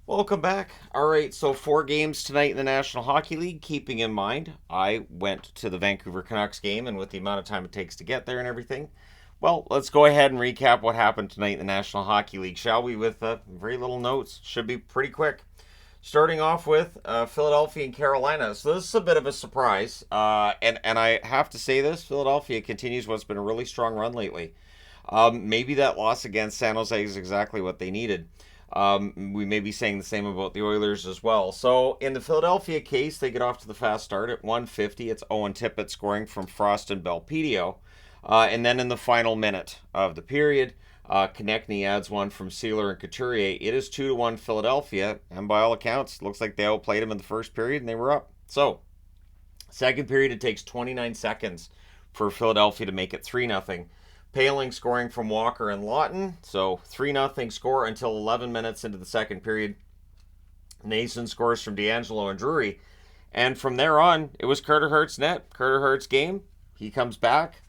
Welcome back. All right, so 4 games tonight in the National Hockey League. Keeping in mind, I went to the Vancouver Canucks game, and with the amount of time it takes to get there and everything, well, let's go ahead and recap what happened tonight in the National Hockey League, shall we? With very little notes. Should be pretty quick. Starting off with Philadelphia and Carolina. So this is a bit of a surprise, and I have to say this: Philadelphia continues what's been a really strong run lately. Maybe that loss against San Jose is exactly what they needed. We may be saying the same about the Oilers as well. So in the Philadelphia case, they get off to the fast start at 150. It's Owen Tippett scoring from Frost and Belpedio. And then in the final minute of the period, Konechny adds one from Sealer and Couturier. It is 2-1 Philadelphia, and by all accounts, looks like they outplayed them in the first period and they were up. So, second period, it takes 29 seconds for Philadelphia to make it 3-0. Paling scoring from Walker and Lawton. So 3-0 score until 11 minutes into the second period. Nason scores from D'Angelo and Drury. And from there on, it was Carter Hart's net. Carter Hart's game. He comes back.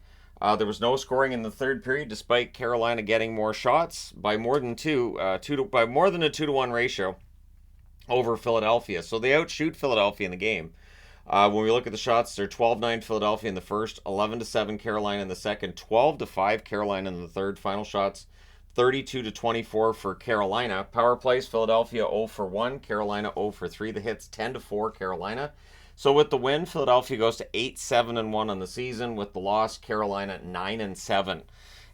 There was no scoring in the third period, despite Carolina getting more shots by more than by more than a 2-1 ratio over Philadelphia. So they outshoot Philadelphia in the game. When we look at the shots, they're 12-9 Philadelphia in the first, 11-7 Carolina in the second, 12-5 Carolina in the third. Final shots, 32-24 for Carolina. Power plays, Philadelphia 0 for 1, Carolina 0 for 3. The hits 10-4 Carolina. So with the win, Philadelphia goes to 8-7-1 on the season. With the loss, Carolina 9-7.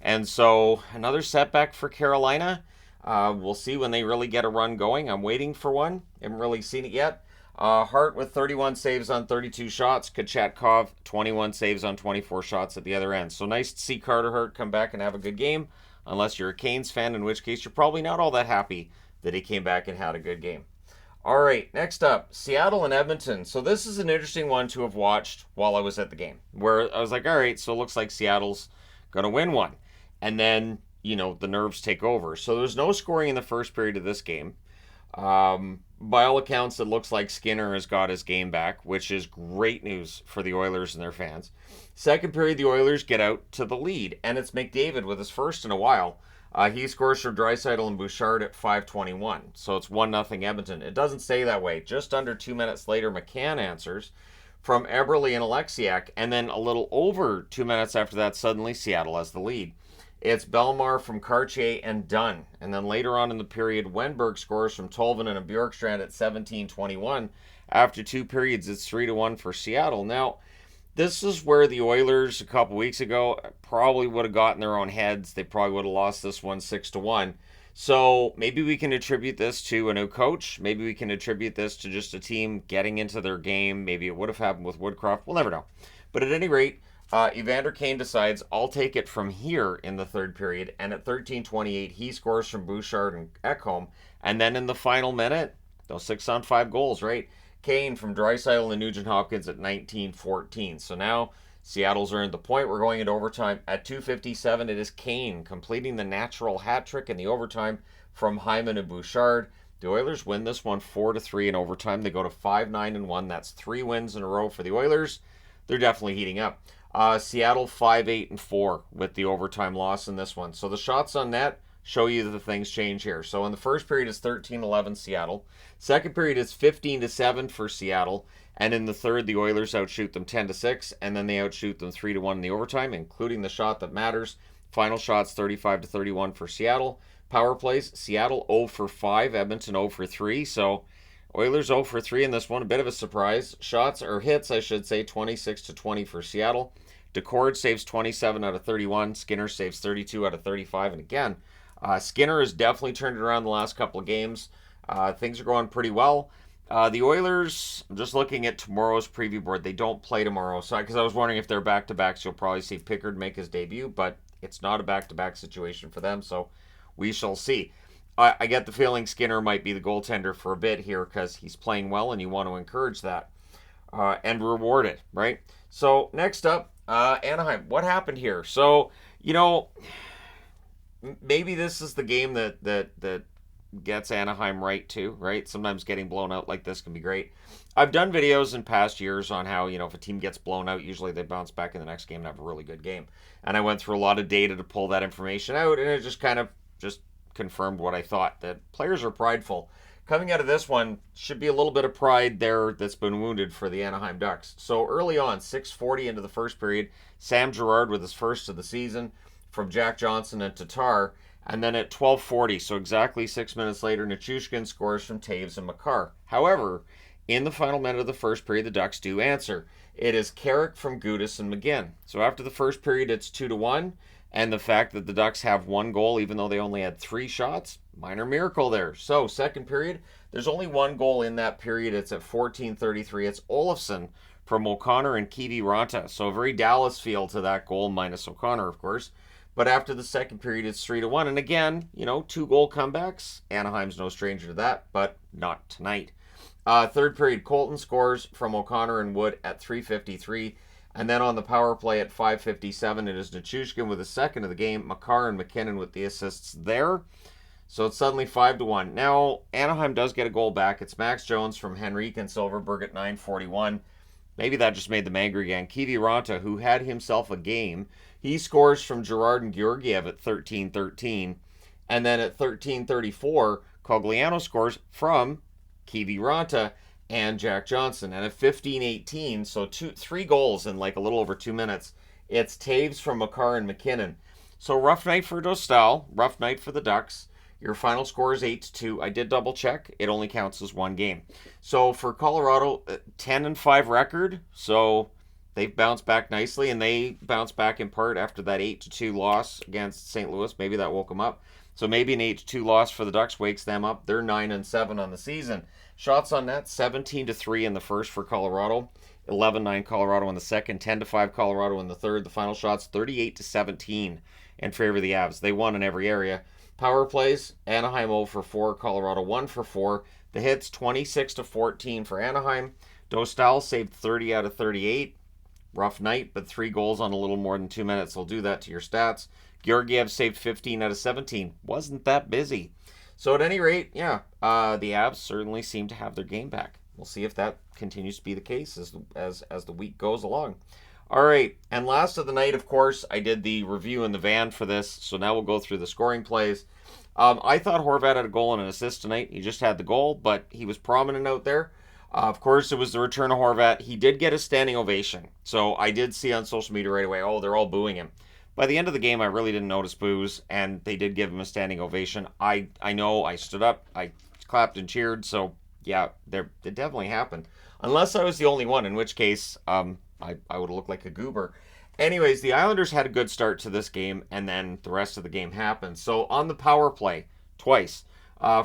And so another setback for Carolina. We'll see when they really get a run going. I'm waiting for one. Haven't really seen it yet. Hart with 31 saves on 32 shots. Kachatkov, 21 saves on 24 shots at the other end. So nice to see Carter Hart come back and have a good game, unless you're a Canes fan, in which case you're probably not all that happy that he came back and had a good game. All right, next up, Seattle and Edmonton. So this is an interesting one to have watched while I was at the game, where I was like, all right, so it looks like Seattle's going to win one. And then, the nerves take over. So there's no scoring in the first period of this game. By all accounts, it looks like Skinner has got his game back, which is great news for the Oilers and their fans. Second period, the Oilers get out to the lead, and it's McDavid with his first in a while. He scores for Draisaitl and Bouchard at 5:21, so it's 1-0 Edmonton. It doesn't stay that way. Just under 2 minutes later, McCann answers from Eberle and Alexiak, and then a little over 2 minutes after that, suddenly Seattle has the lead. It's Belmar from Cartier and Dunn. And then later on in the period, Wenberg scores from Tolvanen and Bjorkstrand at 17:21. After 2 periods, it's 3-1 for Seattle. Now, this is where the Oilers a couple weeks ago probably would have gotten their own heads. They probably would have lost this one 6-1. So maybe we can attribute this to a new coach. Maybe we can attribute this to just a team getting into their game. Maybe it would have happened with Woodcroft. We'll never know. But at any rate, Evander Kane decides, I'll take it from here in the third period. And at 13:28, he scores from Bouchard and Ekholm. And then in the final minute, those 6-on-5 goals, right? Kane from Draisaitl and Nugent Hopkins at 19:14. So now Seattle's earned the point. We're going into overtime. At 2:57, it is Kane completing the natural hat trick in the overtime from Hyman and Bouchard. The Oilers win this one 4-3 in overtime. They go to 5-9-1. That's 3 wins in a row for the Oilers. They're definitely heating up. Seattle 5-8-4 with the overtime loss in this one. So the shots on net show you that the things change here. So in the first period is 13-11 Seattle. Second period is 15-7 for Seattle. And in the third, the Oilers outshoot them 10-6. And then they outshoot them 3-1 in the overtime, including the shot that matters. Final shots 35-31 for Seattle. Power plays, Seattle 0 for 5, Edmonton 0 for 3. So Oilers 0 for 3 in this one, a bit of a surprise. Shots, or hits, I should say, 26-20 for Seattle. Decord saves 27 out of 31. Skinner saves 32 out of 35. And again, Skinner has definitely turned it around the last couple of games. Things are going pretty well. The Oilers, I'm just looking at tomorrow's preview board. They don't play tomorrow. So, because I was wondering if they're back-to-backs, you'll probably see Pickard make his debut. But it's not a back-to-back situation for them, so we shall see. I get the feeling Skinner might be the goaltender for a bit here because he's playing well and you want to encourage that and reward it, right? So next up, Anaheim. What happened here? So, maybe this is the game that gets Anaheim right too, right? Sometimes getting blown out like this can be great. I've done videos in past years on how, if a team gets blown out, usually they bounce back in the next game and have a really good game. And I went through a lot of data to pull that information out, and it just kind of confirmed what I thought, that players are prideful. Coming out of this one, should be a little bit of pride there that's been wounded for the Anaheim Ducks. So early on, 6:40 into the first period, Sam Girard with his first of the season from Jack Johnson and Tatar. And then at 12:40, so exactly 6 minutes later, Nichushkin scores from Taves and Makar. However, in the final minute of the first period, the Ducks do answer. It is Carrick from Gudis and McGinn. So after the first period, it's 2-1. And the fact that the Ducks have one goal, even though they only had 3 shots, minor miracle there. So second period, there's only one goal in that period. It's at 14:33. It's Olofsson from O'Connor and Kiviranta. So a very Dallas feel to that goal, minus O'Connor, of course. But after the second period, it's 3-1. And again, 2-goal comebacks. Anaheim's no stranger to that, but not tonight. Third period, Colton scores from O'Connor and Wood at 3:53. And then on the power play at 5:57, it is Nichushkin with the second of the game, Makar and McKinnon with the assists there. So it's suddenly 5-1. Now, Anaheim does get a goal back. It's Max Jones from Henrique and Silverberg at 9:41. Maybe that just made them angry again. Kiviranta, who had himself a game, he scores from Girard and Georgiev at 13:13. And then at 13:34, Cogliano scores from Kiviranta and Jack Johnson. And at 15:18, so 3 goals in like a little over 2 minutes, it's Taves from Makar and McKinnon. So rough night for Dostal, rough night for the Ducks. Your final score is 8-2. I did double check. It only counts as one game. So for Colorado, 10-5 record. So they've bounced back nicely, and they bounced back in part after that 8-2 loss against St. Louis. Maybe that woke them up. So maybe an 8-2 loss for the Ducks wakes them up. They're 9-7 on the season. Shots on net, 17-3 in the first for Colorado, 11-9 Colorado in the second, 10-5 Colorado in the third. The final shots, 38-17 in favor of the Avs. They won in every area. Power plays, Anaheim 0-4, Colorado 1-4. The hits, 26-14 for Anaheim. Dostal saved 30 out of 38. Rough night, but 3 goals on a little more than 2 minutes will do that to your stats. Georgiev saved 15 out of 17. Wasn't that busy. So at any rate, the Avs certainly seem to have their game back. We'll see if that continues to be the case as the week goes along. All right, and last of the night, of course, I did the review in the van for this, so now we'll go through the scoring plays. I thought Horvat had a goal and an assist tonight. He just had the goal, but he was prominent out there. Of course, it was the return of Horvat. He did get a standing ovation, so I did see on social media right away, they're all booing him. By the end of the game, I really didn't notice boos, and they did give him a standing ovation. I know, I stood up, I clapped and cheered, so yeah, it definitely happened. Unless I was the only one, in which case I would look like a goober. Anyways, the Islanders had a good start to this game, and then the rest of the game happened. So on the power play, twice.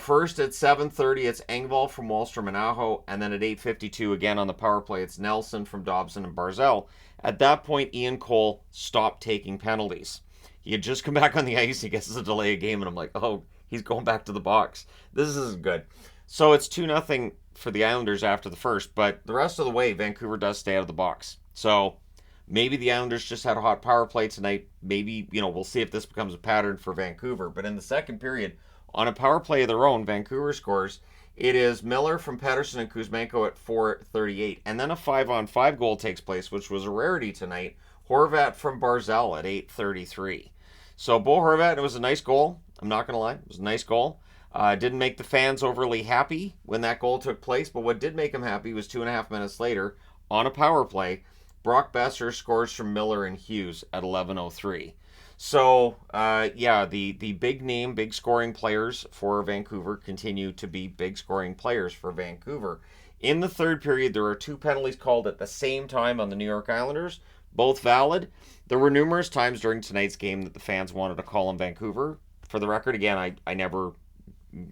First at 7:30, it's Engvall from Wallstrom and Aho, and then at 8:52, again on the power play, it's Nelson from Dobson and Barzell. At that point, Ian Cole stopped taking penalties. He had just come back on the ice. He gets a delay of game, and I'm like, he's going back to the box. This isn't good. So it's 2-0 for the Islanders after the first, but the rest of the way, Vancouver does stay out of the box. So maybe the Islanders just had a hot power play tonight. Maybe, we'll see if this becomes a pattern for Vancouver. But in the second period, on a power play of their own, Vancouver scores. It is Miller from Pettersson and Kuzmenko at 4:38. And then a 5-on-5 goal takes place, which was a rarity tonight. Horvat from Barzell at 8:33. So Bo Horvat, it was a nice goal. I'm not going to lie. It was a nice goal. Didn't make the fans overly happy when that goal took place, but what did make them happy was 2.5 minutes later, on a power play, Brock Besser scores from Miller and Hughes at 11:03. So, the big name, big scoring players for Vancouver continue to be big scoring players for Vancouver. In the third period, there are 2 penalties called at the same time on the New York Islanders, both valid. There were numerous times during tonight's game that the fans wanted to call on Vancouver. For the record, again, I never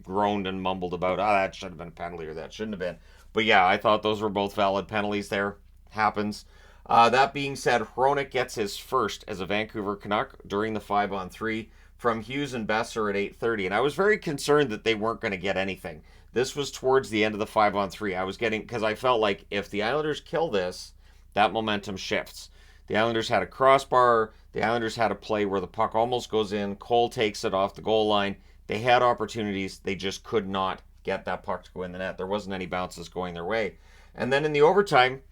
groaned and mumbled about, that should have been a penalty or that shouldn't have been. But yeah, I thought those were both valid penalties there. Happens. That being said, Hronek gets his first as a Vancouver Canuck during the 5-on-3 from Hughes and Besser at 8:30. And I was very concerned that they weren't going to get anything. This was towards the end of the 5-on-3. Because I felt like if the Islanders kill this, that momentum shifts. The Islanders had a crossbar. The Islanders had a play where the puck almost goes in. Cole takes it off the goal line. They had opportunities. They just could not get that puck to go in the net. There wasn't any bounces going their way. And then in the overtime,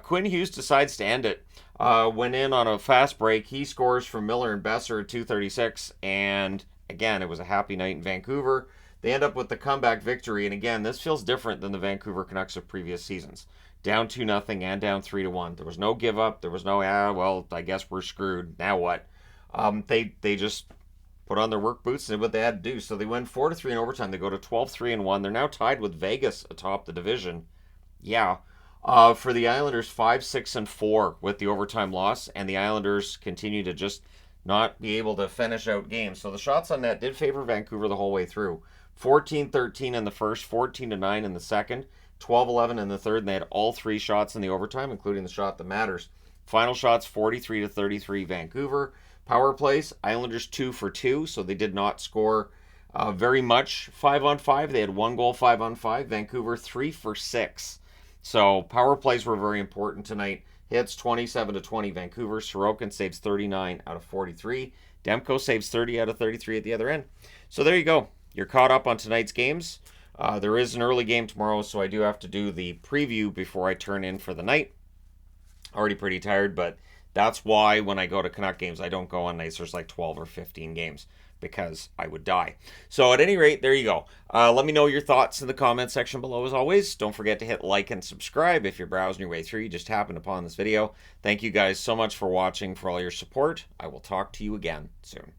Quinn Hughes decides to end it. Went in on a fast break. He scores from Miller and Besser at 2:36, and again, it was a happy night in Vancouver. They end up with the comeback victory, and again, this feels different than the Vancouver Canucks of previous seasons. Down 2-0 and down 3-1. There was no give up. There was no, well, I guess we're screwed. Now what? They just put on their work boots and did what they had to do. So they win 4-3 in overtime. They go to 12-3-1. They're now tied with Vegas atop the division. Yeah. For the Islanders, 5-6-4 with the overtime loss, and the Islanders continue to just not be able to finish out games. So the shots on net did favor Vancouver the whole way through. 14-13 in the first, 14-9 in the second, 12-11 in the third, and they had all three shots in the overtime, including the shot that matters. Final shots, 43-33 Vancouver. Power plays, Islanders 2 for 2, so they did not score very much 5-on-5. They had 1 goal 5-on-5. Vancouver 3 for 6. So power plays were very important tonight. Hits 27-20 Vancouver. Sorokin saves 39 out of 43. Demko saves 30 out of 33 at the other end. So there you go. You're caught up on tonight's games. There is an early game tomorrow, so I do have to do the preview before I turn in for the night. Already pretty tired, but that's why when I go to Canuck games, I don't go on nights there's like 12 or 15 games, because I would die. So at any rate, there you go. Let me know your thoughts in the comment section below as always. Don't forget to hit like and subscribe if you're browsing your way through. You just happened upon this video. Thank you guys so much for watching, for all your support. I will talk to you again soon.